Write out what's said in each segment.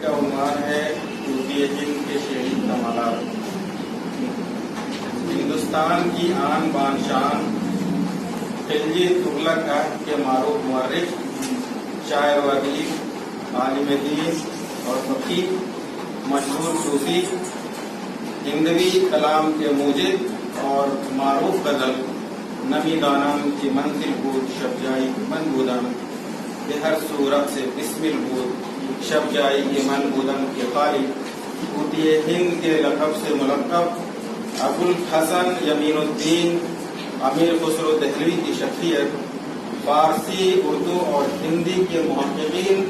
کا عنوان ہے صوفی ہند کے شعری کمالات۔ ہندوستان کی آن بان شان خلجی تغلق عہد کے معروف مورخ، شاعر و ادیب، عالم دین اور فقیہ، مشہور صوفی، ہندوی کلام کے موجد اور معروف غزل نمی دانم کی منزل بود شب جائی من بودم یہ ہر صورت سے بسمل بود شب جائی یہ من بودم کے خالق، صوفی ہند کے لقب سے ملقب ابو الحسن یمین الدین امیر خسرو دہلوی کی شخصیت فارسی، اردو اور ہندی کے محققین،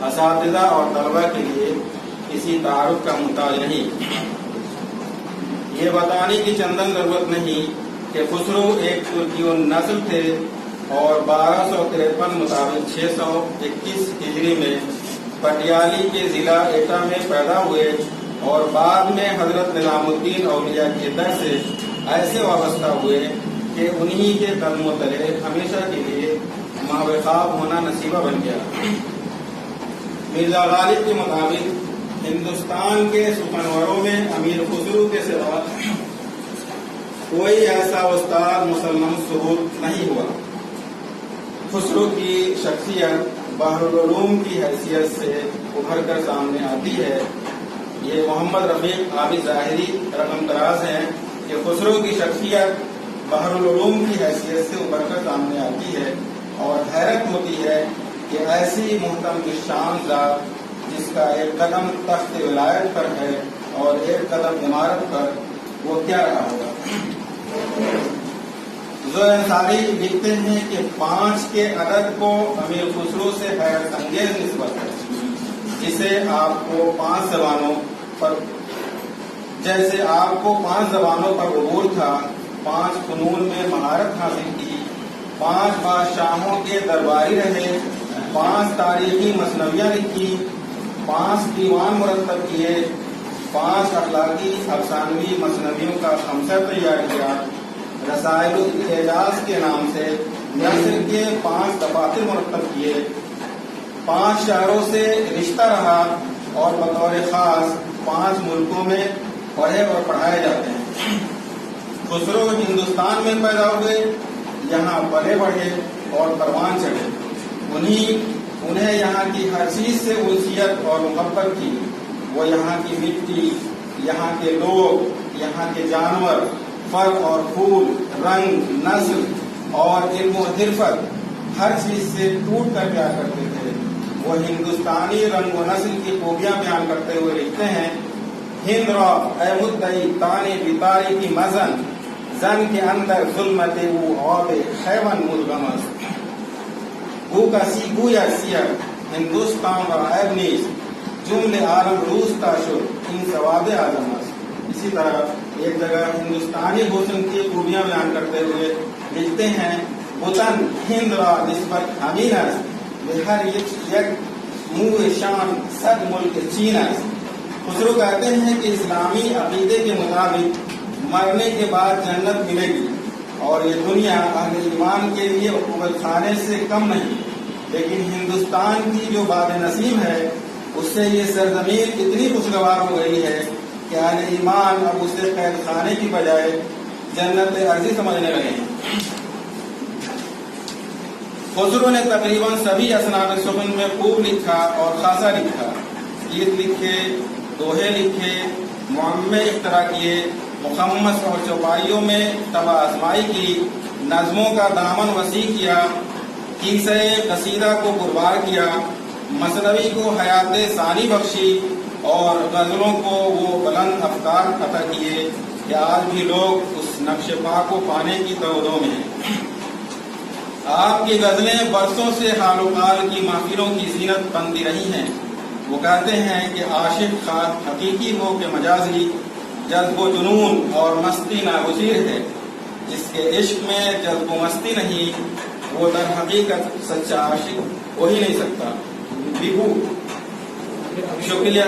اساتذہ اور طلبہ کے لیے کسی تعارف کا محتاج نہیں۔ یہ بتانے کی چندن ضرورت نہیں کہ خسرو ایک ترکی النسل تھے اور 1253 مطابق 621 ہجری میں پٹیالی کے ضلع ایٹا میں پیدا ہوئے اور بعد میں حضرت نظام الدین اولیاء کے در سے ایسے وابستہ ہوئے کہ انہی کے قدموں تلے ہمیشہ کے لیے ماو خواب ہونا نصیبہ بن گیا۔ مرزا غالب کے مطابق ہندوستان کے سخنوروں میں امیر خسرو کے سوا کوئی ایسا استاد مسلم ثبوت نہیں ہوا۔ خسرو کی شخصیت بحر العلوم کی حیثیت سے ابھر کر سامنے آتی ہے۔ یہ محمد رفیق عابد ظاہری رقم دراز ہیں کہ خسرو کی شخصیت بحر العلوم کی حیثیت سے ابھر کر سامنے آتی ہے اور حیرت ہوتی ہے کہ ایسی محترم شان ذات جس کا ایک قدم تخت ولایت پر ہے اور ایک قدم عمارت پر، وہ کیا رہا ہوگا۔ ذو انصاری لکھتے ہیں کہ 5 کے عدد کو امیر خسرو سے حیرت انگیز نسبت ہے، جسے آپ کو 5 زبانوں پر جیسے آپ کو 5 زبانوں پر عبور تھا، 5 فنون میں مہارت حاصل کی، 5 بادشاہوں کے درباری رہے، 5 تاریخی مثنویاں لکھی، 5 دیوان مرتب کیے، 5 اخلاقی افسانوی مثنویوں کا خمسہ تیار کیا، رسائل الاعجاز کے نام سے نثر کے 5 دفاتر مرتب کیے، 5 شہروں سے رشتہ رہا اور بطور خاص 5 ملکوں میں پڑھے اور پڑھائے جاتے ہیں۔ خسرو ہندوستان میں پیدا ہوئے، یہاں پلے بڑھے اور پروان چڑھے، انہیں یہاں کی ہر چیز سے انسیت اور محبت تھی۔ وہ یہاں کی مٹی، یہاں کے لوگ، یہاں کے جانور، پھل اور پھول، رنگ، نسل اور علم و حرفت، ہر چیز سے ٹوٹ کر پیار کرتے تھے۔ وہ ہندوستانی رنگ و نسل کی خوبیاں بیان کرتے ہوئے لکھتے ہیں، ہند را اے مدعی تانے بیتاری کی مزن، زن کے اندر ظلمت او آب حیون مدغمز، گو کا سی گویا سیر ہندوستان را عیب نیست، جملے عالم روز تاشر ان ثواب اعظم است۔ اسی طرح ایک جگہ ہندوستانی حسن کی خوبیاں بیان کرتے ہوئے لکھتے ہیں، وطن ہند را نسبت امین است، بہر یک منہ شان صد ملک چین است۔ خسرو کہتے ہیں کہ اسلامی عقیدے کے مطابق مرنے کے بعد جنت ملے گی اور یہ دنیا اہل ایمان کے لیے عقوبت خانے سے کم نہیں، لیکن ہندوستان کی جو باد نسیم ہے اس سے یہ سرزمین اتنی خوشگوار ہو گئی ہے کہ اہل ایمان اب اسے قید خانے کی بجائے جنت ارضی سمجھنے لگے ہیں۔ خسرو نے تقریباً سبھی اصناف سخن میں خوب لکھا اور خاصا لکھا، گیت لکھے، دوہے لکھے، معمے اختراع کیے، مخمس اور چوپائیوں میں طبع آزمائی کی، نظموں کا دامن وسیع کیا، قصہ قصیدہ کو پربار کیا، مثنوی کو حیات ثانی بخشی اور غزلوں کو وہ بلند افکار عطا کیے کہ آج بھی لوگ اس نقش پا کو پانے کی تودوں میں ہیں۔ آپ کی غزلیں برسوں سے حال و قال کی محفلوں کی زینت بنتی رہی ہیں۔ وہ کہتے ہیں کہ عاشق خواہ حقیقی ہو کہ مجازی، جذب و جنون اور مستی ناگزیر ہے، جس کے عشق میں جذب و مستی نہیں، وہ در حقیقت سچا عاشق ہو ہی نہیں سکتا۔ شکریہ۔